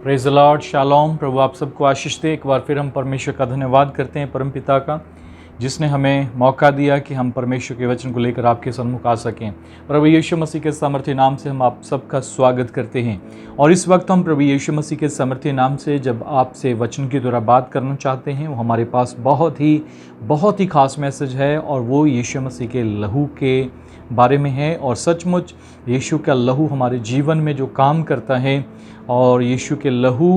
Praise the lord, shalom. प्रभु आप सबको आशीष दे। एक बार फिर हम परमेश्वर का धन्यवाद करते हैं, परम पिता का, जिसने हमें मौका दिया कि हम परमेश्वर के वचन को लेकर आपके सम्मुख आ सकें। प्रभु यीशु मसीह के सामर्थ्य नाम से हम आप सबका स्वागत करते हैं। और इस वक्त हम प्रभु यीशु मसीह के सामर्थ्य नाम से जब आपसे वचन के द्वारा बात करना चाहते हैं, वो हमारे पास बहुत ही खास मैसेज है और वो यीशु मसीह के लहू के बारे में है। और सचमुच यीशु का लहू हमारे जीवन में जो काम करता है और यीशु के लहू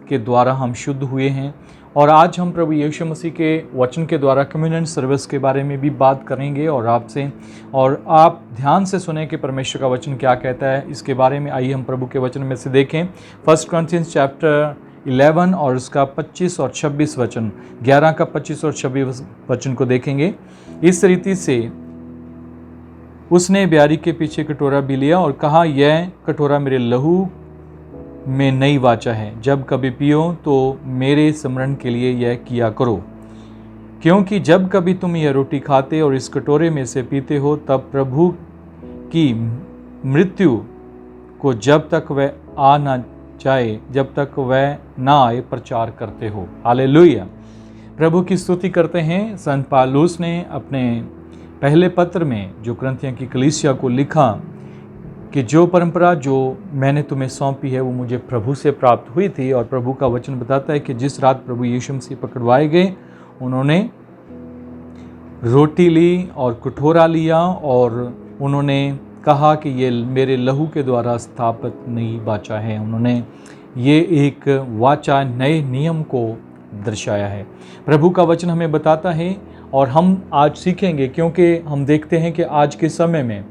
के द्वारा हम शुद्ध हुए हैं। और आज हम प्रभु यीशु मसीह के वचन के द्वारा कम्युनियन सर्विस के बारे में भी बात करेंगे और आपसे, और आप ध्यान से सुने कि परमेश्वर का वचन क्या कहता है इसके बारे में। आइए हम प्रभु के वचन में से देखें 1 Corinthians चैप्टर 11 और उसका 25 और 26 वचन, 11 का 25 और 26 वचन को देखेंगे। इस रीति से उसने ब्यारी के पीछे कटोरा भी लिया और कहा, यह कटोरा मेरे लहू में नई वाचा है, जब कभी पियो तो मेरे स्मरण के लिए यह किया करो। क्योंकि जब कभी तुम यह रोटी खाते और इस कटोरे में से पीते हो, तब प्रभु की मृत्यु को जब तक वह आ न जाए, जब तक वह ना आए प्रचार करते हो। हालेलुया। प्रभु की स्तुति करते हैं। संत पौलुस ने अपने पहले पत्र में जो कुरिन्थियों की कलीसिया को लिखा कि जो परंपरा जो मैंने तुम्हें सौंपी है वो मुझे प्रभु से प्राप्त हुई थी। और प्रभु का वचन बताता है कि जिस रात प्रभु यीशु मसीह पकड़वाए गए, उन्होंने रोटी ली और कटोरा लिया और उन्होंने कहा कि ये मेरे लहू के द्वारा स्थापित नई वाचा है। उन्होंने ये एक वाचा, नए नियम को दर्शाया है। प्रभु का वचन हमें बताता है और हम आज सीखेंगे, क्योंकि हम देखते हैं कि आज के समय में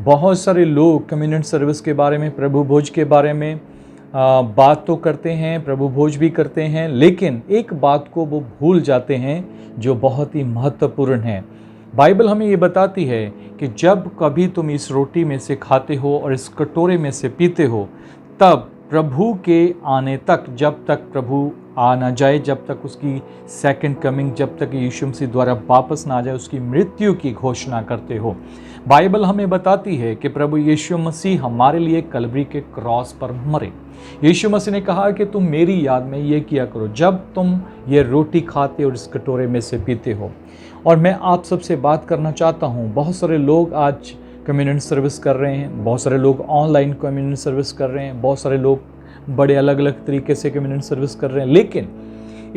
बहुत सारे लोग कम्युनियन सर्विस के बारे में, प्रभु भोज के बारे में बात तो करते हैं, प्रभु भोज भी करते हैं, लेकिन एक बात को वो भूल जाते हैं जो बहुत ही महत्वपूर्ण है। बाइबल हमें ये बताती है कि जब कभी तुम इस रोटी में से खाते हो और इस कटोरे में से पीते हो, तब प्रभु के आने तक, जब तक प्रभु आ ना जाए, जब तक उसकी सेकंड कमिंग, जब तक यीशु मसीह द्वारा वापस ना आ जाए, उसकी मृत्यु की घोषणा करते हो। बाइबल हमें बताती है कि प्रभु यीशु मसीह हमारे लिए कलवरी के क्रॉस पर मरे। यीशु मसीह ने कहा कि तुम मेरी याद में ये किया करो जब तुम ये रोटी खाते और इस कटोरे में से पीते हो। और मैं आप सबसे बात करना चाहता हूँ, बहुत सारे लोग आज कम्युनियन सर्विस कर रहे हैं, बहुत सारे लोग ऑनलाइन कम्युनियन सर्विस कर रहे हैं, बहुत सारे लोग बड़े अलग अलग तरीके से कम्युनियन सर्विस कर रहे हैं, लेकिन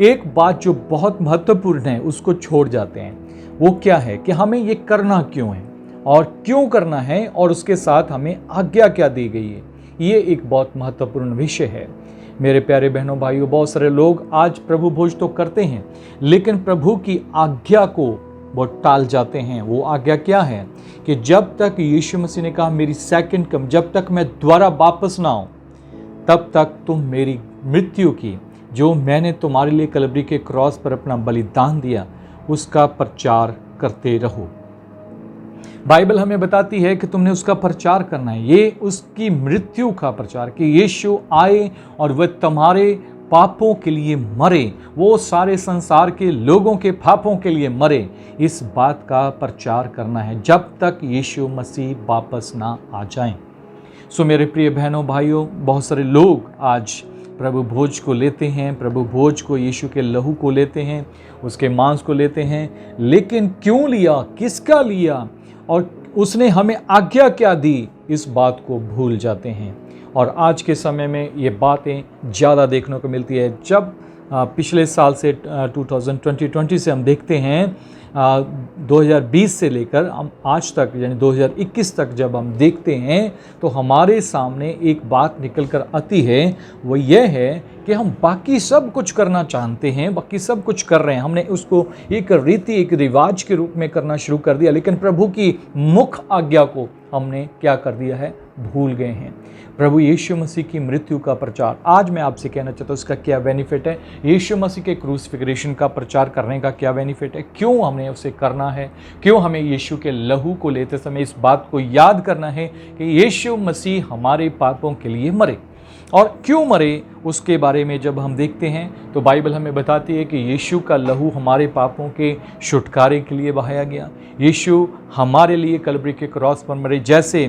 एक बात जो बहुत महत्वपूर्ण है उसको छोड़ जाते हैं। वो क्या है कि हमें ये करना क्यों है और क्यों करना है और उसके साथ हमें आज्ञा क्या दी गई है। ये एक बहुत महत्वपूर्ण विषय है। मेरे प्यारे बहनों भाइयों, बहुत सारे लोग आज प्रभु भोज तो करते हैं, लेकिन प्रभु की आज्ञा को वो टाल जाते हैं। वो आज्ञा क्या है कि जब तक यीशु मसीह ने कहा मेरी सेकंड कम, जब तक मैं दोबारा वापस ना आऊं, तब तक तुम मेरी मृत्यु की, जो मैंने तुम्हारे लिए कलवरी के क्रॉस पर अपना बलिदान दिया, उसका प्रचार करते रहो। बाइबल हमें बताती है कि तुमने उसका प्रचार करना है, ये उसकी मृत्यु का प्रचार, कि यीशु आए और वह तुम्हारे पापों के लिए मरे, वो सारे संसार के लोगों के पापों के लिए मरे। इस बात का प्रचार करना है जब तक यीशु मसीह वापस ना आ जाएं। सो मेरे प्रिय बहनों भाइयों, बहुत सारे लोग आज प्रभु भोज को लेते हैं, प्रभु भोज को, यीशु के लहू को लेते हैं, उसके मांस को लेते हैं, लेकिन क्यों लिया, किसका लिया और उसने हमें आज्ञा क्या दी, इस बात को भूल जाते हैं। और आज के समय में ये बातें ज़्यादा देखने को मिलती है। जब पिछले साल से 2020 से हम देखते हैं, 2020 से लेकर हम आज तक यानी 2021 तक जब हम देखते हैं, तो हमारे सामने एक बात निकल कर आती है। वो ये है कि हम बाकी सब कुछ करना चाहते हैं, बाकी सब कुछ कर रहे हैं, हमने उसको एक रीति, एक रिवाज के रूप में करना शुरू कर दिया, लेकिन प्रभु की मुख्य आज्ञा को हमने क्या कर दिया है, भूल गए हैं। प्रभु यीशु मसीह की मृत्यु का प्रचार, आज मैं आपसे कहना चाहता हूँ इसका क्या बेनिफिट है, यीशु मसीह के क्रूसिफिक्शन का प्रचार करने का क्या बेनिफिट है, क्यों हमने उसे करना है, क्यों हमें यीशु के लहू को लेते समय इस बात को याद करना है कि यीशु मसीह हमारे पापों के लिए मरे। और क्यों मरे उसके बारे में जब हम देखते हैं तो बाइबल हमें बताती है कि यीशु का लहू हमारे पापों के छुटकारे के लिए बहाया गया। यीशु हमारे लिए कलवरी के क्रॉस पर मरे। जैसे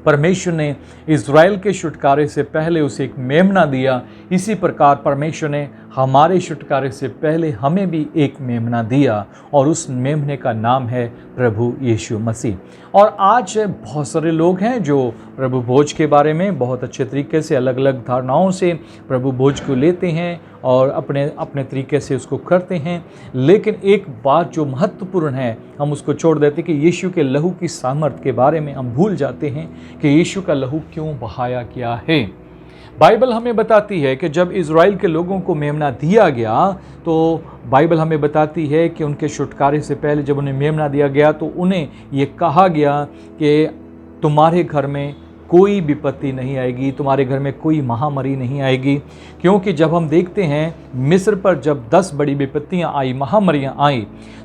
परमेश्वर ने इज़राइल के छुटकारे से पहले उसे एक मेमना दिया, इसी प्रकार परमेश्वर ने हमारे छुटकारे से पहले हमें भी एक मेमना दिया और उस मेमने का नाम है प्रभु यीशु मसीह। और आज बहुत सारे लोग हैं जो प्रभु भोज के बारे में बहुत अच्छे तरीके से अलग अलग धारणाओं से प्रभु भोज को लेते हैं और अपने अपने तरीके से उसको करते हैं, लेकिन एक बात जो महत्वपूर्ण है हम उसको छोड़ देते कि यीशु के लहू की सामर्थ के बारे में हम भूल जाते हैं कि यीशु का लहू क्यों बहाया गया है। बाइबल हमें बताती है कि जब इज़राइल के लोगों को मेमना दिया गया तो बाइबल हमें बताती है कि उनके छुटकारे से पहले जब उन्हें मेमना दिया गया तो उन्हें ये कहा गया कि तुम्हारे घर में कोई विपत्ति नहीं आएगी, तुम्हारे घर में कोई महामारी नहीं आएगी। क्योंकि जब हम देखते हैं मिस्र पर जब 10 बड़ी विपत्तियां आई, महामारियां आई,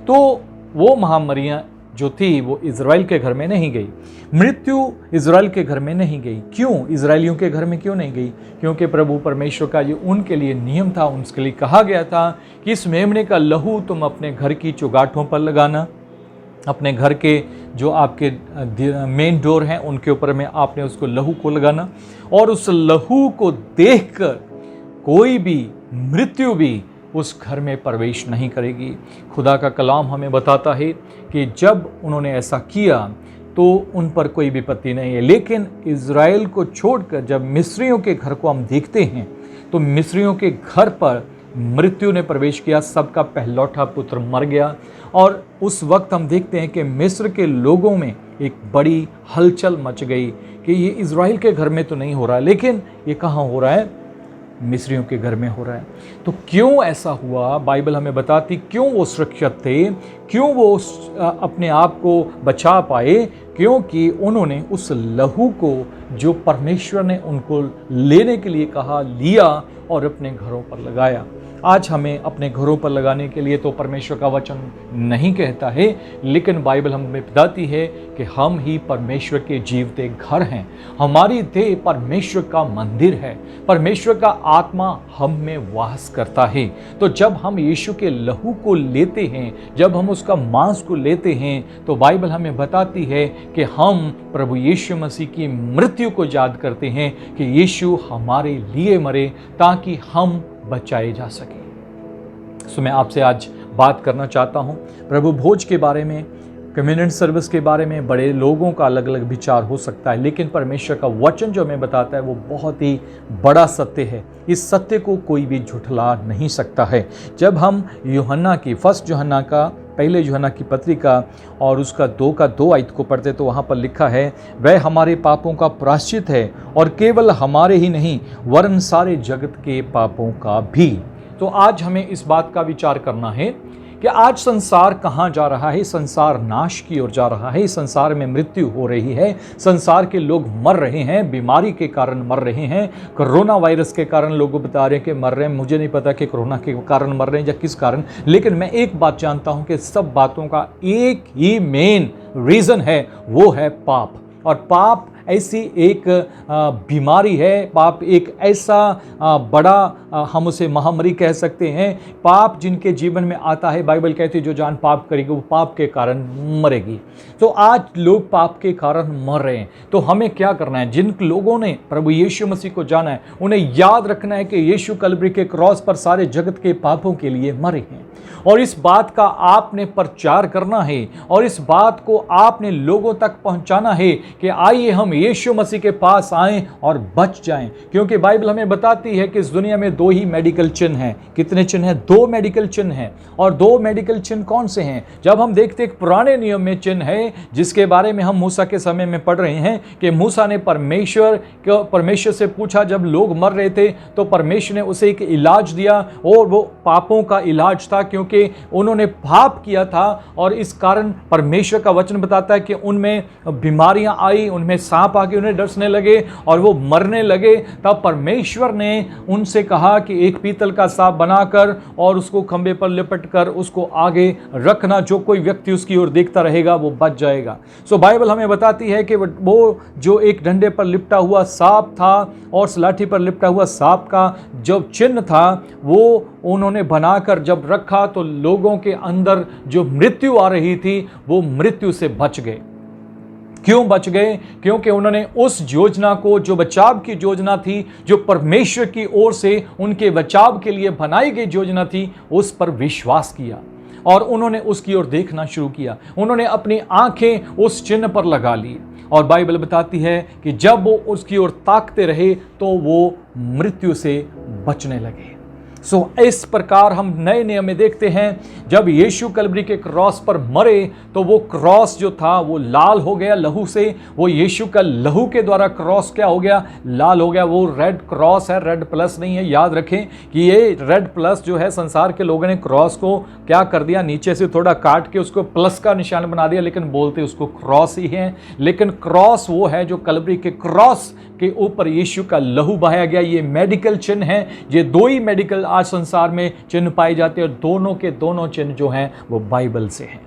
तो वो महामारियां जो थी वो इज़राइल के घर में नहीं गई, मृत्यु इज़राइल के घर में नहीं गई। क्यों इज़राइलियों के घर में क्यों नहीं गई? क्योंकि प्रभु परमेश्वर का ये उनके लिए नियम था, उनके लिए कहा गया था कि इस मेमने का लहू तुम अपने घर की चौगाठों पर लगाना, अपने घर के जो आपके मेन डोर हैं उनके ऊपर में आपने उसको लहू को लगाना, और उस लहू को देखकर कोई भी मृत्यु भी उस घर में प्रवेश नहीं करेगी। खुदा का कलाम हमें बताता है कि जब उन्होंने ऐसा किया तो उन पर कोई विपत्ति नहीं है। लेकिन इज़राइल को छोड़कर जब मिस्रियों के घर को हम देखते हैं तो मिस्रियों के घर पर मृत्यु ने प्रवेश किया, सबका पहलौठा पुत्र मर गया। और उस वक्त हम देखते हैं कि मिस्र के लोगों में एक बड़ी हलचल मच गई कि ये इज़राइल के घर में तो नहीं हो रहा है, लेकिन ये कहाँ हो रहा है? मिस्रियों के घर में हो रहा है। तो क्यों ऐसा हुआ? बाइबल हमें बताती क्यों वो सुरक्षित थे, क्यों वो अपने आप को बचा पाए, क्योंकि उन्होंने उस लहू को जो परमेश्वर ने उनको लेने के लिए कहा लिया और अपने घरों पर लगाया। आज हमें अपने घरों पर लगाने के लिए तो परमेश्वर का वचन नहीं कहता है, लेकिन बाइबल हमें बताती है कि हम ही परमेश्वर के जीवते घर हैं। हमारी देह परमेश्वर का मंदिर है, परमेश्वर का आत्मा हम में वास करता है। तो जब हम यीशु के लहू को लेते हैं, जब हम उसका मांस को लेते हैं, तो बाइबल हमें बताती है कि हम प्रभु यीशु मसीह की मृत्यु को याद करते हैं कि यीशु हमारे लिए मरे ताकि हम बचाए जा सके। सो मैं आपसे आज बात करना चाहता हूँ प्रभु भोज के बारे में, कम्युनिटी सर्विस के बारे में। बड़े लोगों का अलग अलग विचार हो सकता है, लेकिन परमेश्वर का वचन जो हमें बताता है वो बहुत ही बड़ा सत्य है। इस सत्य को कोई भी झुठला नहीं सकता है। जब हम यूहन्ना की पहले यूहन्ना की पत्रिका और उसका 2 आयत को पढ़ते तो वहाँ पर लिखा है, वह हमारे पापों का प्रायश्चित है और केवल हमारे ही नहीं वरन सारे जगत के पापों का भी। तो आज हमें इस बात का विचार करना है कि आज संसार कहाँ जा रहा है। संसार नाश की ओर जा रहा है, संसार में मृत्यु हो रही है, संसार के लोग मर रहे हैं, बीमारी के कारण मर रहे हैं, कोरोना वायरस के कारण लोग बता रहे हैं कि मर रहे हैं। मुझे नहीं पता कि कोरोना के कारण मर रहे हैं या किस कारण, लेकिन मैं एक बात जानता हूं कि सब बातों का एक ही मेन रीज़न है, वो है पाप। और पाप ऐसी एक बीमारी है, पाप एक ऐसा बड़ा हम उसे महामारी कह सकते हैं। पाप जिनके जीवन में आता है, बाइबल कहती है जो जान पाप करेगी वो पाप के कारण मरेगी। तो आज लोग पाप के कारण मर रहे हैं। तो हमें क्या करना है? जिन लोगों ने प्रभु यीशु मसीह को जाना है उन्हें याद रखना है कि यीशु कलवरी के क्रॉस पर सारे जगत के पापों के लिए मरे हैं, और इस बात का आपने प्रचार करना है और इस बात को आपने लोगों तक पहुंचाना है कि आइए हम यीशु मसीह के पास आएं और बच जाएं। क्योंकि बाइबल हमें बताती है कि इस दुनिया में 2 ही मेडिकल चिन्ह हैं। कितने चिन्ह हैं? 2 मेडिकल चिन्ह हैं। और 2 मेडिकल चिन्ह कौन से हैं? जब हम देखते हैं पुराने नियम में चिन्ह है जिसके बारे में हम मूसा के समय में पढ़ रहे हैं कि मूसा ने परमेश्वर से पूछा, जब लोग मर रहे थे तो परमेश्वर ने उसे एक इलाज दिया, और वो पापों का इलाज था क्योंकि उन्होंने पाप किया था। और इस कारण परमेश्वर का वचन बताता है कि उनमें बीमारियां आई, उनमें सांप आके उन्हें डसने लगे और वो मरने लगे। तब परमेश्वर ने उनसे कहा कि एक पीतल का सांप बनाकर और उसको खंबे पर लिपट कर उसको आगे रखना, जो कोई व्यक्ति उसकी ओर देखता रहेगा वो बच जाएगा। सो बाइबल हमें बताती है कि वो जो एक डंडे पर लिपटा हुआ सांप था और लाठी पर लिपटा हुआ सांप का जो चिन्ह था वो उन्होंने बनाकर जब रखा तो लोगों के अंदर जो मृत्यु आ रही थी वो मृत्यु से बच गए। क्यों बच गए? क्योंकि उन्होंने उस योजना को, जो बचाव की योजना थी, जो परमेश्वर की ओर से उनके बचाव के लिए बनाई गई योजना थी, उस पर विश्वास किया और उन्होंने उसकी ओर देखना शुरू किया। उन्होंने अपनी आंखें उस चिन्ह पर लगा ली और बाइबल बताती है कि जब वो उसकी ओर ताकते रहे तो वो मृत्यु से बचने लगे। इस प्रकार हम नए नियम में देखते हैं, जब यीशु कलवरी के क्रॉस पर मरे तो वो क्रॉस जो था वो लाल हो गया लहू से। वो यीशु का लहू के द्वारा क्रॉस क्या हो गया? लाल हो गया। वो रेड क्रॉस है, रेड प्लस नहीं है। याद रखें कि ये रेड प्लस जो है, संसार के लोगों ने क्रॉस को क्या कर दिया, नीचे से थोड़ा काट के उसको प्लस का निशान बना दिया, लेकिन बोलते उसको क्रॉस ही है। लेकिन क्रॉस वो है जो कलवरी के क्रॉस के ऊपर यीशु का लहू बहाया गया। ये मेडिकल चिन्ह है। ये दो ही मेडिकल आज संसार में चिन्ह पाए जाते हैं और दोनों के दोनों चिन्ह जो हैं वो बाइबल से हैं।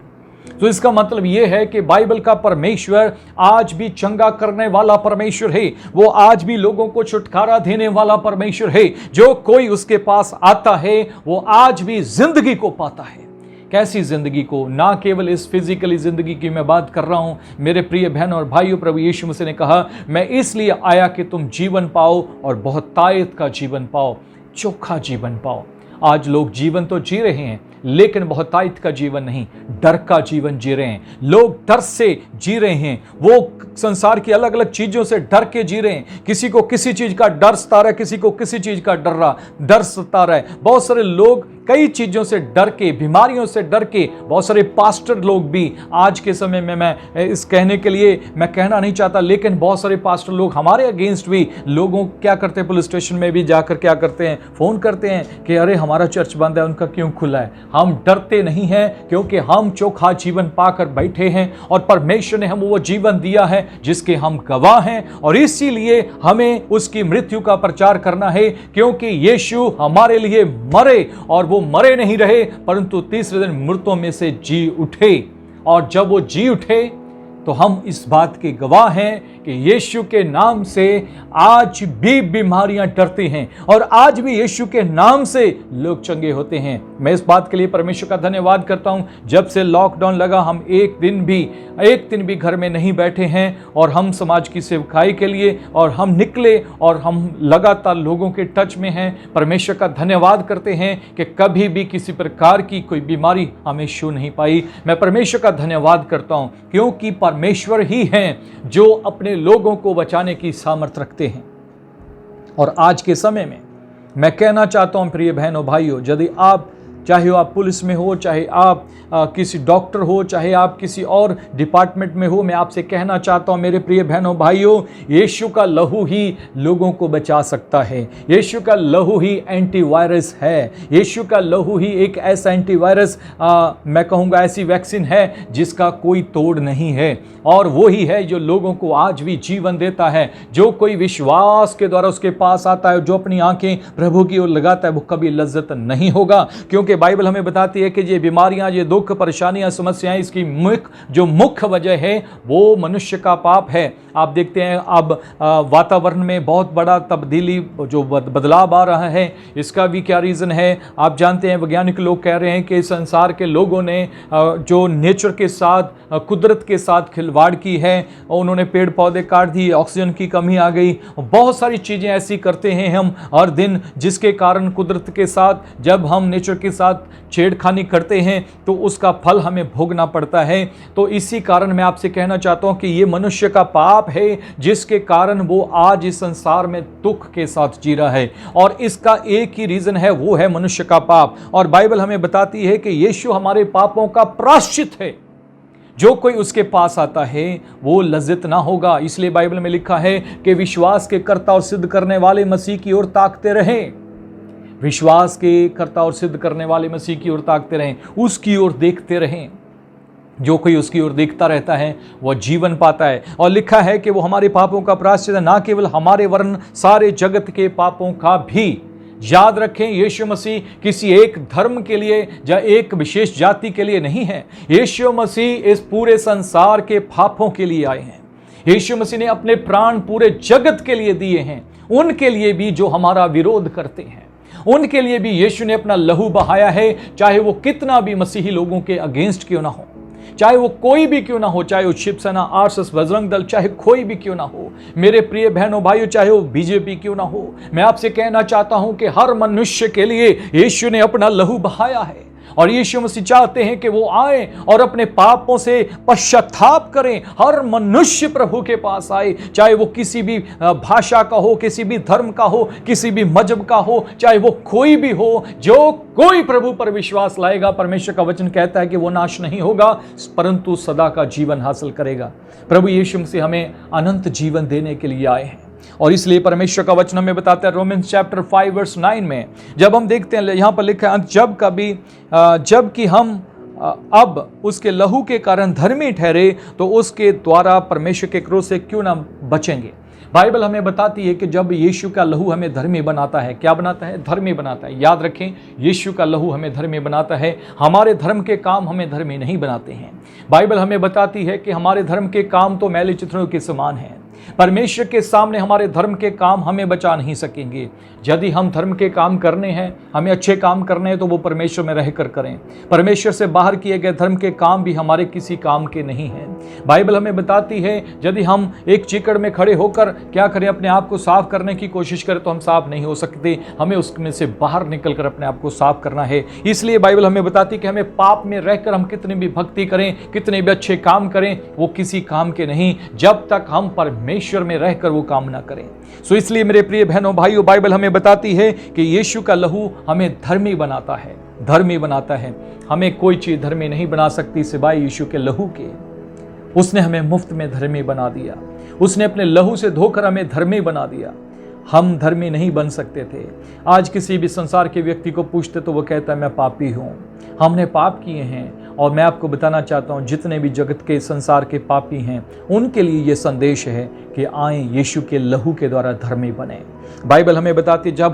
तो इसका मतलब यह है कि बाइबल का परमेश्वर आज भी चंगा करने वाला परमेश्वर है। वो आज भी लोगों को छुटकारा देने वाला परमेश्वर है। जो कोई उसके पास आता है वो आज भी जिंदगी को पाता है। कैसी जिंदगी को? ना केवल इस फिजिकली जिंदगी की मैं बात कर रहा हूं मेरे प्रिय बहन और भाइयों। प्रभु यीशु मसीह ने कहा, मैं इसलिए आया कि तुम जीवन पाओ और बहुतायत का जीवन पाओ, चोखा जीवन पाओ। आज लोग जीवन तो जी रहे हैं लेकिन बहुतायत का जीवन नहीं, डर का जीवन जी रहे हैं। लोग डर से जी रहे हैं। वो संसार की अलग अलग चीजों से डर के जी रहे हैं। किसी को किसी चीज का डर सता रहा है, किसी को किसी चीज का डर सता रहा है। बहुत सारे लोग कई चीजों से डर के, बीमारियों से डर के, बहुत सारे पास्टर लोग भी आज के समय में, मैं इस कहने के लिए मैं कहना नहीं चाहता, लेकिन बहुत सारे पास्टर लोग हमारे अगेंस्ट भी लोगों क्या करते हैं, पुलिस स्टेशन में भी जाकर क्या करते हैं, फोन करते हैं कि अरे हमारा चर्च बंद है, उनका क्यों खुला है। हम डरते नहीं हैं क्योंकि हम चोखा जीवन पाकर बैठे हैं और परमेश्वर ने हमें वो जीवन दिया है जिसके हम गवाह हैं। और इसीलिए हमें उसकी मृत्यु का प्रचार करना है, क्योंकि यीशु हमारे लिए मरे और वो मरे नहीं रहे परंतु तीसरे दिन मृतों में से जी उठे। और जब वो जी उठे तो हम इस बात के गवाह हैं कि यीशु के नाम से आज भी बीमारियां डरती हैं और आज भी यीशु के नाम से लोग चंगे होते हैं। मैं इस बात के लिए परमेश्वर का धन्यवाद करता हूं। जब से लॉकडाउन लगा हम एक दिन भी घर में नहीं बैठे हैं और हम समाज की सेवकाई के लिए और हम निकले और हम लगातार लोगों के टच में हैं। परमेश्वर का धन्यवाद करते हैं कि कभी भी किसी प्रकार की कोई बीमारी हमें छू नहीं पाई। मैं परमेश्वर का धन्यवाद करता हूं क्योंकि परमेश्वर ही हैं जो अपने लोगों को बचाने की सामर्थ्य रखते हैं। और आज के समय में मैं कहना चाहता हूं प्रिय बहनों भाइयों, यदि आप, चाहे आप पुलिस में हो, चाहे आप किसी डॉक्टर हो, चाहे आप किसी और डिपार्टमेंट में हो, मैं आपसे कहना चाहता हूं मेरे प्रिय बहनों भाइयों, यीशु का लहू ही लोगों को बचा सकता है। यीशु का लहू ही एंटीवायरस है। यीशु का लहू ही एक ऐसा एंटीवायरस, मैं कहूँगा ऐसी वैक्सीन है जिसका कोई तोड़ नहीं है। और वो ही है जो लोगों को आज भी जीवन देता है। जो कोई विश्वास के द्वारा उसके पास आता है, जो अपनी आंखें प्रभु की ओर लगाता है, वो कभी लज्जत नहीं होगा। क्योंकि बाइबल हमें बताती है कि ये बीमारियां, ये दुख, परेशानियां, समस्याएं, इसकी मुख्य वजह है वो मनुष्य का पाप है। आप देखते हैं अब वातावरण में बहुत बड़ा तब्दीली, जो बदलाव आ रहा है, इसका भी क्या रीज़न है? आप जानते हैं वैज्ञानिक लोग कह रहे हैं कि संसार के लोगों ने जो नेचर के साथ, कुदरत के साथ खिलवाड़ की है, उन्होंने पेड़ पौधे काट दिए, ऑक्सीजन की कमी आ गई, बहुत सारी चीज़ें ऐसी करते हैं हम हर दिन, जिसके कारण कुदरत के साथ, जब हम नेचर के साथ छेड़खानी करते हैं तो उसका फल हमें भोगना पड़ता है। तो इसी कारण मैं आपसे कहना चाहता हूं कि ये मनुष्य का पाप है जिसके कारण वो आज इस संसार में दुख के साथ जी रहा है। और इसका एक ही रीजन है, वो है मनुष्य का पाप। और बाइबल हमें बताती है कि यीशु हमारे पापों का प्रायश्चित है। जो कोई उसके पास आता है वो लज्जित ना होगा। इसलिए बाइबल में लिखा है कि विश्वास के कर्ता और सिद्ध करने वाले मसीह की ओर ताकते रहें। विश्वास के कर्ता और सिद्ध करने वाले मसीह की ओर ताकते रहें, उसकी ओर देखते रहें। जो कोई उसकी ओर देखता रहता है वह जीवन पाता है। और लिखा है कि वो हमारे पापों का प्रायश्चित है, ना केवल हमारे वरन सारे जगत के पापों का भी। याद रखें, यीशु मसीह किसी एक धर्म के लिए या एक विशेष जाति के लिए नहीं है। यीशु मसीह इस पूरे संसार के पापों के लिए आए हैं। यीशु मसीह ने अपने प्राण पूरे जगत के लिए दिए हैं, उनके लिए भी जो हमारा विरोध करते हैं, उनके लिए भी यीशु ने अपना लहू बहाया है, चाहे वो कितना भी मसीही लोगों के अगेंस्ट क्यों ना हो, चाहे वो कोई भी क्यों ना हो, चाहे वो शिवसेना, आरएसएस, बजरंग दल, चाहे कोई भी क्यों ना हो, मेरे प्रिय बहनों भाइयों, चाहे वो बीजेपी क्यों ना हो, मैं आपसे कहना चाहता हूं कि हर मनुष्य के लिए यीशु ने अपना लहू बहाया है। और यीशु मसीह चाहते हैं कि वो आए और अपने पापों से पश्चाताप करें। हर मनुष्य प्रभु के पास आए, चाहे वो किसी भी भाषा का हो, किसी भी धर्म का हो, किसी भी मजहब का हो, चाहे वो कोई भी हो। जो कोई प्रभु पर विश्वास लाएगा, परमेश्वर का वचन कहता है कि वो नाश नहीं होगा परंतु सदा का जीवन हासिल करेगा। प्रभु यीशु मसीह हमें अनंत जीवन देने के लिए आए हैं और इसलिए परमेश्वर का वचन हमें बताता है रोमन्स चैप्टर 5 वर्स 9 में, जब हम देखते हैं यहाँ पर लिखा है, जबकि हम अब उसके लहू के कारण धर्मी ठहरे तो उसके द्वारा परमेश्वर के क्रोध से क्यों ना बचेंगे। बाइबल हमें बताती है कि जब यीशु का लहू हमें धर्मी बनाता है, क्या बनाता है? धर्मी बनाता है। याद रखें, यीशु का लहू हमें धर्मी बनाता है, हमारे धर्म के काम हमें धर्मी नहीं बनाते हैं। बाइबल हमें बताती है कि हमारे धर्म के काम तो मैले चित्रों के समान हैं। परमेश्वर के सामने हमारे धर्म के काम हमें बचा नहीं सकेंगे। यदि हम धर्म के काम करने हैं, हमें अच्छे काम करने हैं, तो वो परमेश्वर में रहकर करें। परमेश्वर से बाहर किए गए धर्म के काम भी हमारे किसी काम के नहीं हैं। बाइबल हमें बताती है यदि हम एक चिकड़ में खड़े होकर क्या करें, अपने आप को साफ करने की कोशिश करें तो हम साफ नहीं हो सकते। हमें उसमें से बाहर निकलकर अपने आप को साफ करना है। इसलिए बाइबल हमें बताती है कि हमें पाप में रहकर हम कितनी भी भक्ति करें, कितने भी अच्छे काम करें, वो किसी काम के नहीं जब तक हम परमेश्वर में रहकर वो काम ना करें। सो इसलिए मेरे प्रिय बहनों भाइयों, बाइबल हमें बताती है कि यीशु का लहू हमें धर्मी बनाता है, धर्मी बनाता है। हमें कोई चीज धर्मी नहीं बना सकती सिवाय यीशु के लहू के। उसने हमें मुफ्त में धर्मी बना दिया, उसने अपने लहू से धोकर हमें धर्मी बना दिया। हम धर्मी नहीं बन सकते थे। आज किसी भी संसार के व्यक्ति को पूछते तो वो कहता है मैं पापी हूं, हमने पाप किए हैं। और मैं आपको बताना चाहता हूं, जितने भी जगत के संसार के पापी हैं उनके लिए ये संदेश है कि आएं यीशु के लहू के द्वारा धर्मी बने। बाइबल हमें बताती है जब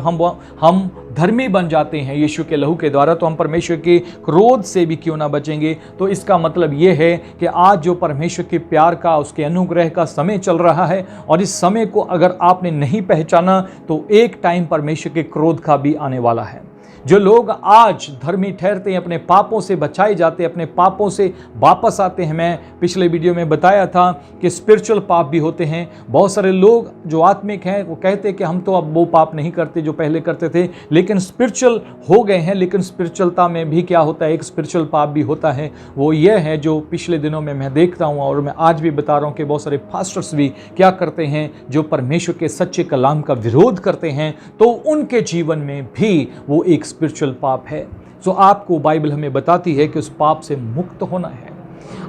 हम धर्मी बन जाते हैं यीशु के लहू के द्वारा तो हम परमेश्वर के क्रोध से भी क्यों ना बचेंगे। तो इसका मतलब ये है कि आज जो परमेश्वर के प्यार का, उसके अनुग्रह का समय चल रहा है और इस समय को अगर आपने नहीं पहचाना तो एक टाइम परमेश्वर के क्रोध का भी आने वाला है। जो लोग आज धर्मी ठहरते हैं, अपने पापों से बचाए जाते हैं, अपने पापों से वापस आते हैं। मैं पिछले वीडियो में बताया था कि स्पिरिचुअल पाप भी होते हैं। बहुत सारे लोग जो आत्मिक हैं वो कहते हैं कि हम तो अब वो पाप नहीं करते जो पहले करते थे, लेकिन स्पिरिचुअल हो गए हैं। लेकिन स्पिरिचुअलता में भी क्या होता है, एक स्पिरिचुअल पाप भी होता है। वो ये है जो पिछले दिनों में मैं देखता हूँ और मैं आज भी बता रहा हूँ कि बहुत सारे पास्टर्स भी क्या करते हैं, जो परमेश्वर के सच्चे कलाम का विरोध करते हैं, तो उनके जीवन में भी वो एक स्पिरिचुअल पाप है। सो आपको बाइबल हमें बताती है कि उस पाप से मुक्त होना है।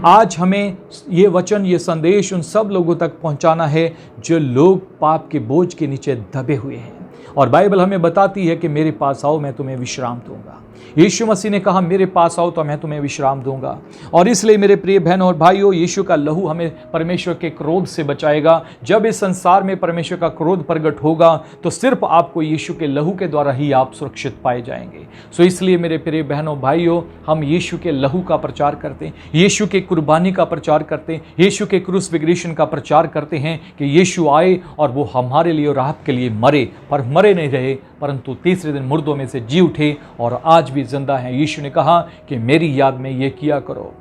आज हमें ये वचन, ये संदेश उन सब लोगों तक पहुंचाना है जो लोग पाप के बोझ के नीचे दबे हुए हैं। और बाइबल हमें बताती है कि मेरे पास आओ मैं तुम्हें विश्राम दूंगा। यीशु मसीह ने कहा मेरे पास आओ तो मैं तुम्हें विश्राम दूंगा। और इसलिए मेरे प्रिय बहनों और भाइयों, यीशु का लहू हमें परमेश्वर के क्रोध से बचाएगा। जब इस संसार में परमेश्वर का क्रोध प्रकट होगा तो सिर्फ आपको यीशु के लहू के द्वारा ही आप सुरक्षित पाए जाएंगे। सो इसलिए मेरे प्रिय बहनों भाइयों, हम यीशु के लहू का प्रचार करते हैं, यीशु के कुर्बानी का प्रचार करते हैं, यीशु के क्रूसिफिक्शन का प्रचार करते हैं कि यीशु आए और वो हमारे लिए और आपके लिए मरे, पर मरे नहीं रहे परंतु तीसरे दिन मुर्दों में से जी उठे और आज भी जिंदा हैं। यीशु ने कहा कि मेरी याद में ये किया करो।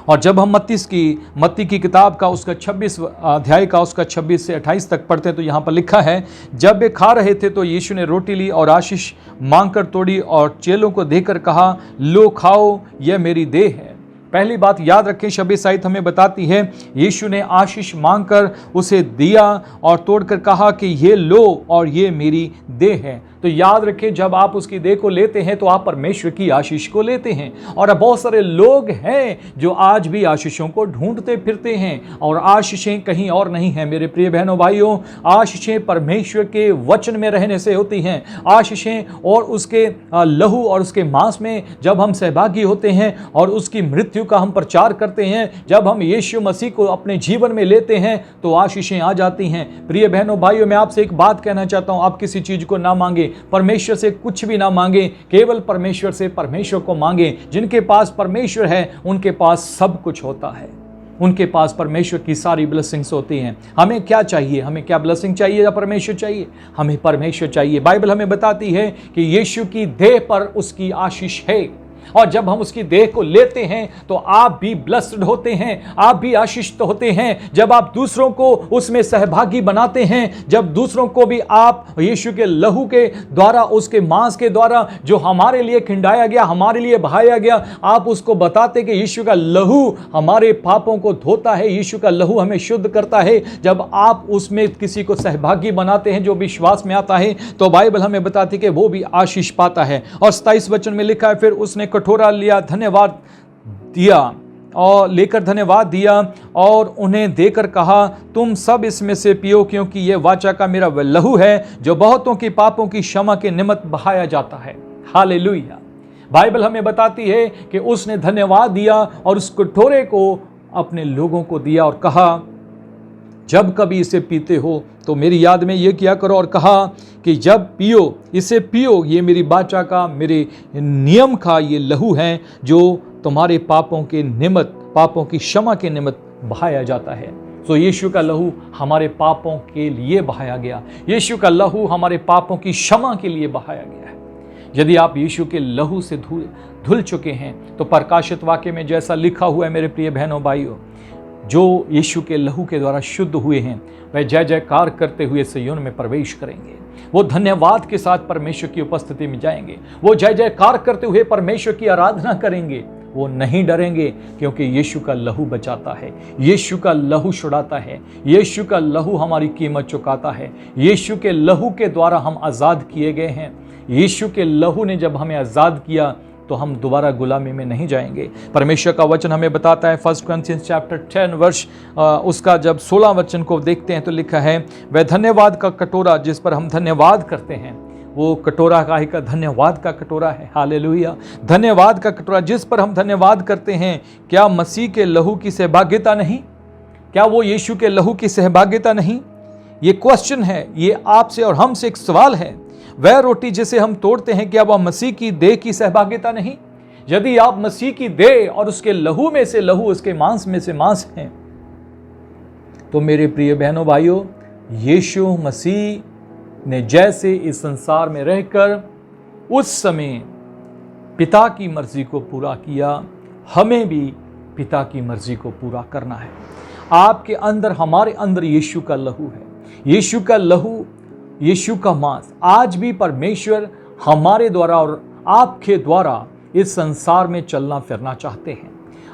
और जब हम मत्ती की किताब का उसका 26 अध्याय का उसका 26 से 28 तक पढ़ते हैं तो यहाँ पर लिखा है, जब वे खा रहे थे तो यीशु ने रोटी ली और आशीष मांगकर तोड़ी और चेलों को देकर कहा, लो खाओ, यह मेरी देह है। पहली बात याद रखें, शबे साहित्य हमें बताती है यीशु ने आशीष मांगकर उसे दिया और तोड़कर कहा कि ये लो और ये मेरी देह है। तो याद रखें, जब आप उसकी देह को लेते हैं तो आप परमेश्वर की आशीष को लेते हैं। और बहुत सारे लोग हैं जो आज भी आशीषों को ढूंढते फिरते हैं और आशीषें कहीं और नहीं हैं। मेरे प्रिय बहनों भाइयों, आशीषें परमेश्वर के वचन में रहने से होती हैं। आशीषें और उसके लहू और उसके मांस में जब हम सहभागी होते हैं और उसकी मृत्यु का हम प्रचार करते हैं, जब हम यीशु मसीह को अपने जीवन में लेते हैं तो आशीषें आ जाती हैं। प्रिय बहनों भाइयों, मैं आपसे एक बात कहना चाहता हूं, आप किसी चीज को ना मांगे, परमेश्वर से कुछ भी ना मांगे, केवल परमेश्वर से परमेश्वर को मांगे। जिनके पास परमेश्वर है उनके पास सब कुछ होता है, उनके पास परमेश्वर की सारी ब्लेसिंग्स होती हैं। हमें क्या चाहिए? हमें क्या ब्लेसिंग चाहिए या परमेश्वर चाहिए? हमें परमेश्वर चाहिए। बाइबल हमें बताती है कि यीशु की देह पर उसकी आशीष है। और जब हम उसकी देह को लेते हैं तो आप भी ब्लेस्ड होते हैं, आप भी आशीषित होते हैं। जब आप दूसरों को उसमें सहभागी बनाते हैं, जब दूसरों को भी आप यीशु के लहू के द्वारा, उसके मांस के द्वारा जो हमारे लिए खिंडाया गया, हमारे लिए बहाया गया, आप उसको बताते कि यीशु का लहू हमारे पापों को धोता है, यीशु का लहू हमें शुद्ध करता है। जब आप उसमें किसी को सहभागी बनाते हैं जो विश्वास में आता है, तो बाइबल हमें बताती है कि वो भी आशीष पाता है। और 27 वचन में लिखा है, फिर उसने कटोरा लिया, धन्यवाद दिया और लेकर धन्यवाद दिया और उन्हें देकर कहा, तुम सब इसमें से पियो, क्योंकि यह वाचा का मेरा वह लहू है जो बहुतों की पापों की क्षमा के निमित्त बहाया जाता है। हालेलुया। बाइबल हमें बताती है कि उसने धन्यवाद दिया और उस कटोरे को अपने लोगों को दिया और कहा, जब कभी इसे पीते हो तो मेरी याद में ये किया करो। और कहा कि जब पियो, इसे पियो, ये मेरी वाचा का, मेरे नियम का ये लहू है जो तुम्हारे पापों के निमित्त, पापों की क्षमा के निमित्त बहाया जाता है। तो यीशु का लहू हमारे पापों के लिए बहाया गया, यीशु का लहू हमारे पापों की क्षमा के लिए बहाया गया है। यदि आप यीशु के लहू से धुल चुके हैं तो प्रकाशित वाक्य में जैसा लिखा हुआ है, मेरे प्रिय बहनों भाइयों, जो यीशु के लहू के द्वारा शुद्ध हुए हैं वह जय जयकार करते हुए सिय्योन में प्रवेश करेंगे। वो धन्यवाद के साथ परमेश्वर की उपस्थिति में जाएंगे, वो जय जयकार करते हुए परमेश्वर की आराधना करेंगे। वो नहीं डरेंगे, क्योंकि यीशु का लहू बचाता है, यीशु का लहू छुड़ाता है, यीशु का लहू हमारी कीमत चुकाता है। यीशु के लहू के द्वारा हम आज़ाद किए गए हैं। यीशु के लहू ने जब हमें आज़ाद किया तो हम दोबारा गुलामी में नहीं जाएंगे। परमेश्वर का वचन हमें बताता है 1 Corinthians chapter 10 वर्ष उसका जब 16 वचन को देखते हैं तो लिखा है, वह धन्यवाद का कटोरा जिस पर हम धन्यवाद करते हैं, वो कटोरा काहे का, धन्यवाद का कटोरा है। हालेलुया। धन्यवाद का कटोरा जिस पर हम धन्यवाद करते हैं, क्या मसीह के लहू की सहभागिता नहीं? क्या वो यीशु के लहू की सहभागिता नहीं? ये क्वेश्चन है, ये आपसे और हमसे एक सवाल है। वह रोटी जिसे हम तोड़ते हैं, क्या वह मसीह की देह की सहभागिता नहीं? यदि आप मसीह की देह और उसके लहू में से लहू, उसके मांस में से मांस हैं, तो मेरे प्रिय बहनों भाइयों, यीशु मसीह ने जैसे इस संसार में रहकर उस समय पिता की मर्जी को पूरा किया, हमें भी पिता की मर्जी को पूरा करना है। आपके अंदर, हमारे अंदर यीशु का लहू है, यीशु का लहू, यीशु का मांस। आज भी परमेश्वर हमारे द्वारा और आपके द्वारा इस संसार में चलना फिरना चाहते हैं।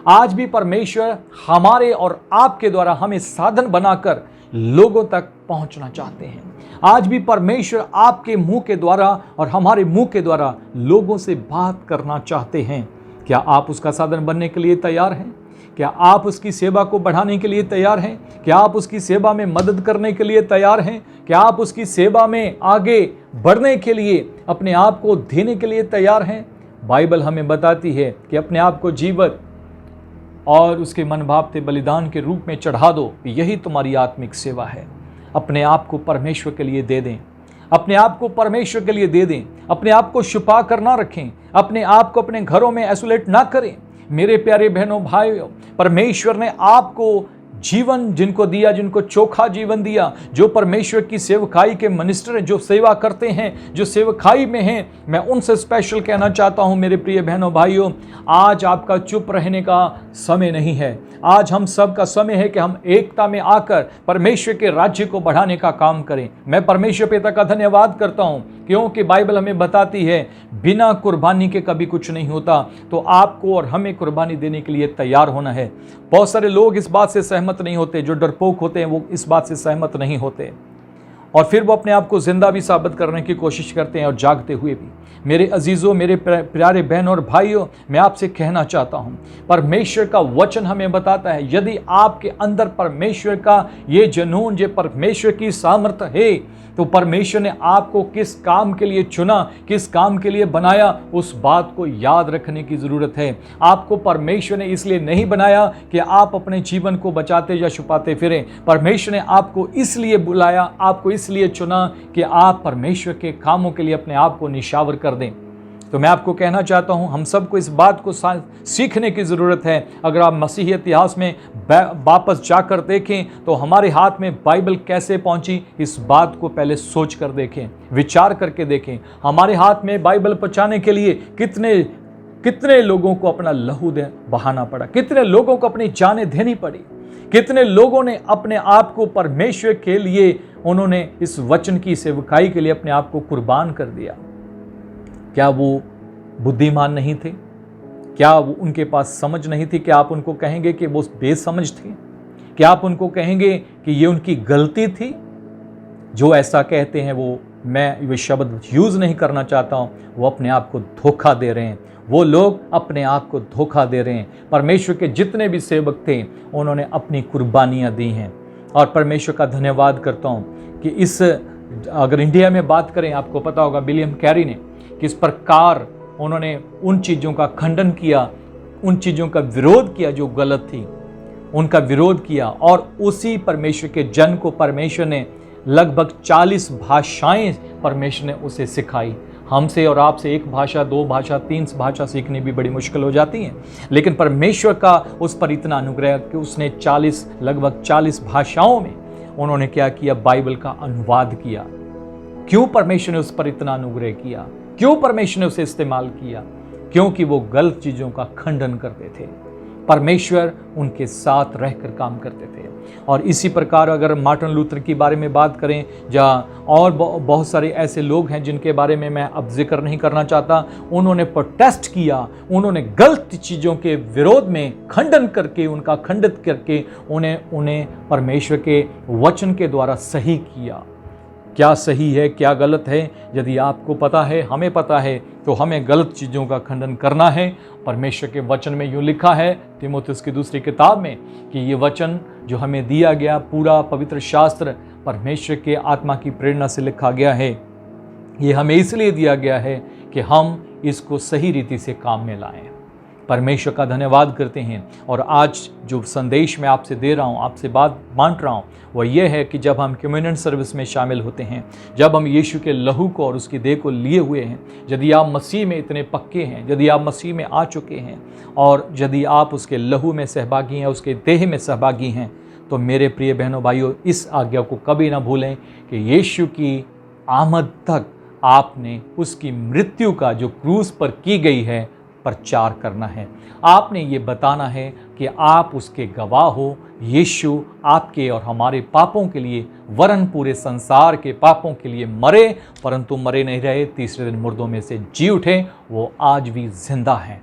आज भी परमेश्वर हमारे और आपके द्वारा हमें साधन बनाकर लोगों तक पहुंचना चाहते हैं। आज भी परमेश्वर आपके मुंह के द्वारा और हमारे मुंह के द्वारा लोगों से बात करना चाहते हैं। क्या आप उसका साधन बनने के लिए तैयार हैं? क्या आप उसकी सेवा को बढ़ाने के लिए तैयार हैं? क्या आप उसकी सेवा में मदद करने के लिए तैयार हैं? क्या आप उसकी सेवा में आगे बढ़ने के लिए अपने आप को देने के लिए तैयार हैं? बाइबल हमें बताती है कि अपने आप को जीवित और उसके मन भावते बलिदान के रूप में चढ़ा दो, यही तुम्हारी आत्मिक सेवा है। अपने आप को परमेश्वर के लिए दे दें, अपने आप को परमेश्वर के लिए दे दें, अपने आप को छुपा कर ना रखें, अपने आप को अपने घरों में आइसोलेट ना करें। मेरे प्यारे बहनों भाइयों, परमेश्वर ने आपको जीवन जिनको दिया, जिनको चोखा जीवन दिया, जो परमेश्वर की सेवकाई के मिनिस्टर हैं, जो सेवा करते हैं, जो सेवकाई में हैं, मैं उनसे स्पेशल कहना चाहता हूं मेरे प्रिय बहनों भाइयों, आज आपका चुप रहने का समय नहीं है। आज हम सब का समय है कि हम एकता में आकर परमेश्वर के राज्य को बढ़ाने का काम करें। मैं परमेश्वर पिता का धन्यवाद करता हूं, क्योंकि बाइबल हमें बताती है बिना कुर्बानी के कभी कुछ नहीं होता। तो आपको और हमें कुर्बानी देने के लिए तैयार होना है। बहुत सारे लोग इस बात से सहमत नहीं होते, जो डरपोक होते हैं वो इस बात से सहमत नहीं होते, और फिर वो अपने आप को जिंदा भी साबित करने की कोशिश करते हैं और जागते हुए भी। मेरे अजीज़ों, मेरे प्यारे बहनों और भाइयों, मैं आपसे कहना चाहता हूं, परमेश्वर का वचन हमें बताता है, यदि आपके अंदर परमेश्वर का ये जुनून, ये परमेश्वर की सामर्थ्य है, तो परमेश्वर ने आपको किस काम के लिए चुना, किस काम के लिए बनाया, उस बात को याद रखने की ज़रूरत है। आपको परमेश्वर ने इसलिए नहीं बनाया कि आप अपने जीवन को बचाते या छुपाते फिरें। परमेश्वर ने आपको इसलिए बुलाया, आपको इसलिए चुना कि आप परमेश्वर के कामों के लिए अपने आप को निशावर कर दें। तो मैं आपको कहना चाहता हूं, हम सबको इस बात को सीखने की ज़रूरत है। अगर आप मसीही इतिहास में वापस जाकर देखें तो हमारे हाथ में बाइबल कैसे पहुंची, इस बात को पहले सोच कर देखें, विचार करके देखें। हमारे हाथ में बाइबल पहुंचाने के लिए कितने कितने लोगों को अपना लहू बहाना पड़ा, कितने लोगों को अपनी जानें देनी पड़ी, कितने लोगों ने अपने आप को परमेश्वर के लिए, उन्होंने इस वचन की सेवकाई के लिए अपने आप को कुर्बान कर दिया। क्या वो बुद्धिमान नहीं थे? क्या वो उनके पास समझ नहीं थी? क्या आप उनको कहेंगे कि वो बेसमझ थे? क्या आप उनको कहेंगे कि ये उनकी गलती थी? जो ऐसा कहते हैं, मैं ये शब्द यूज नहीं करना चाहता हूं, वो अपने आप को धोखा दे रहे हैं। वो लोग अपने आप को धोखा दे रहे हैं। परमेश्वर के जितने भी सेवक थे, उन्होंने अपनी कुर्बानियां दी हैं और परमेश्वर का धन्यवाद करता हूं कि अगर इंडिया में बात करें, आपको पता होगा विलियम कैरी ने किस प्रकार उन्होंने उन चीज़ों का खंडन किया, उन चीज़ों का विरोध किया जो गलत थी, उनका विरोध किया। और उसी परमेश्वर के जन को परमेश्वर ने लगभग 40 भाषाएं परमेश्वर ने उसे सिखाई। हमसे और आपसे एक भाषा, 2 भाषा, 3 भाषा सीखनी भी बड़ी मुश्किल हो जाती है, लेकिन परमेश्वर का उस पर इतना अनुग्रह कि उसने लगभग 40 भाषाओं में उन्होंने क्या किया? बाइबल का अनुवाद किया। क्यों परमेश्वर ने उस पर इतना अनुग्रह किया? क्यों परमेश्वर ने उसे इस्तेमाल किया? क्योंकि वो गलत चीज़ों का खंडन करते थे। परमेश्वर उनके साथ रहकर काम करते थे। और इसी प्रकार अगर मार्टिन लूथर की बारे में बात करें, जहाँ और बहुत सारे ऐसे लोग हैं जिनके बारे में मैं अब जिक्र नहीं करना चाहता, उन्होंने प्रोटेस्ट किया, उन्होंने गलत चीज़ों के विरोध में खंडन करके, उनका खंडित करके उन्हें परमेश्वर के वचन के द्वारा सही किया। क्या सही है, क्या गलत है, यदि आपको पता है, हमें पता है, तो हमें गलत चीज़ों का खंडन करना है। परमेश्वर के वचन में यूँ लिखा है तीमुथियुस की दूसरी किताब में कि ये वचन जो हमें दिया गया, पूरा पवित्र शास्त्र परमेश्वर के आत्मा की प्रेरणा से लिखा गया है। ये हमें इसलिए दिया गया है कि हम इसको सही रीति से काम में लाएं। परमेश्वर का धन्यवाद करते हैं। और आज जो संदेश मैं आपसे दे रहा हूँ, आपसे बात बांट रहा हूँ, वह यह है कि जब हम कम्युनियन सर्विस में शामिल होते हैं, जब हम यीशु के लहू को और उसकी देह को लिए हुए हैं, यदि आप मसीह में इतने पक्के हैं, यदि आप मसीह में आ चुके हैं और यदि आप उसके लहू में सहभागी हैं, उसके देह में सहभागी हैं, तो मेरे प्रिय बहनों भाइयों, इस आज्ञा को कभी ना भूलें कि यीशु की आमद तक आपने उसकी मृत्यु का जो क्रूस पर की गई है प्रचार करना है। आपने ये बताना है कि आप उसके गवाह हो। यीशु आपके और हमारे पापों के लिए, वरन पूरे संसार के पापों के लिए मरे, परंतु मरे नहीं रहे, तीसरे दिन मुर्दों में से जी उठे। वो आज भी जिंदा हैं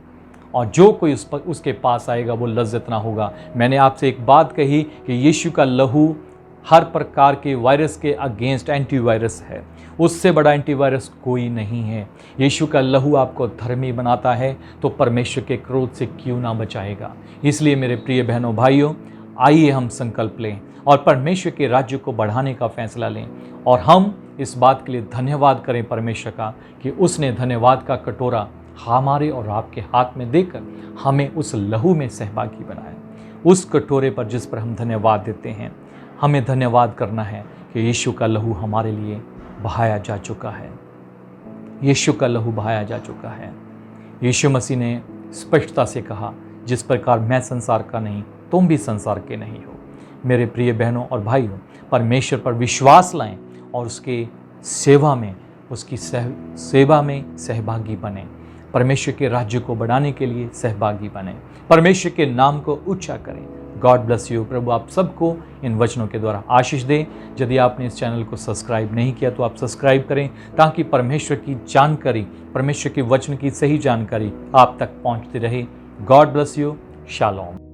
और जो कोई उसके पास आएगा वो लज्जत ना होगा। मैंने आपसे एक बात कही कि यीशु का लहू हर प्रकार के वायरस के अगेंस्ट एंटीवायरस है। उससे बड़ा एंटीवायरस कोई नहीं है। यीशु का लहू आपको धर्मी बनाता है, तो परमेश्वर के क्रोध से क्यों ना बचाएगा। इसलिए मेरे प्रिय बहनों भाइयों, आइए हम संकल्प लें और परमेश्वर के राज्य को बढ़ाने का फैसला लें। और हम इस बात के लिए धन्यवाद करें परमेश्वर का कि उसने धन्यवाद का कटोरा हमारे और आपके हाथ में देकर हमें उस लहू में सहभागी बनाया। उस कटोरे पर जिस पर हम धन्यवाद देते हैं, हमें धन्यवाद करना है कि यीशु का लहू हमारे लिए बहाया जा चुका है। यीशु का लहू बहाया जा चुका है। यीशु मसीह ने स्पष्टता से कहा, जिस प्रकार मैं संसार का नहीं, तुम भी संसार के नहीं हो। मेरे प्रिय बहनों और भाइयों, परमेश्वर पर विश्वास लाएं और उसके सेवा में, उसकी सेवा में सहभागी बने। परमेश्वर के राज्य को बढ़ाने के लिए सहभागी बने। परमेश्वर के नाम को ऊंचा करें। God bless you. प्रभु आप सबको इन वचनों के द्वारा आशीष दे। यदि आपने इस चैनल को सब्सक्राइब नहीं किया तो आप सब्सक्राइब करें, ताकि परमेश्वर की जानकारी, परमेश्वर के वचन की सही जानकारी आप तक पहुंचती रहे। God bless you. शालोम।